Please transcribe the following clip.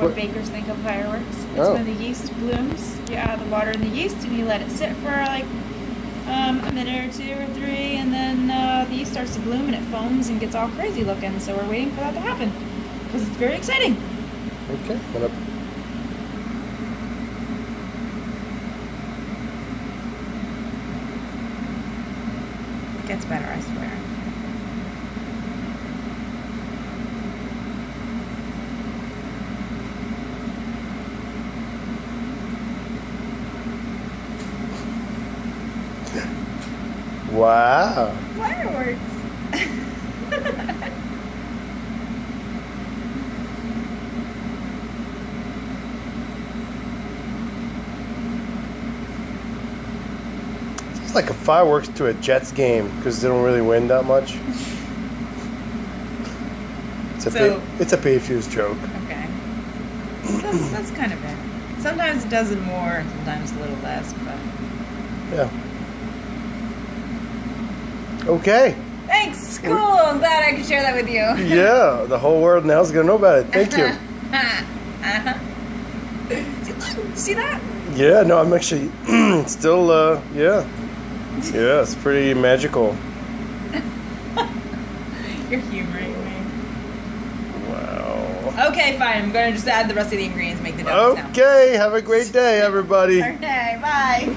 what bakers think of fireworks. It's when the yeast blooms. You add the water and the yeast, and you let it sit for like a minute or 2 or 3, and then the yeast starts to bloom and it foams and gets all crazy looking. So we're waiting for that to happen because it's very exciting. Okay. It gets better, I swear. Wow. Fireworks. It's like a fireworks to a Jets game because they don't really win that much. It's a Patriots joke. Okay. So that's kind of it. Sometimes it does it more, sometimes a little less, but... Yeah. Okay. Thanks. Cool. I'm glad I could share that with you. Yeah, the whole world now is going to know about it. Thank you. See that? Yeah, no, I'm actually still, yeah. Yeah, it's pretty magical. You're humoring me. Wow. Okay, fine. I'm going to just add the rest of the ingredients and make the donuts now. Okay, have a great day, everybody. Okay, bye.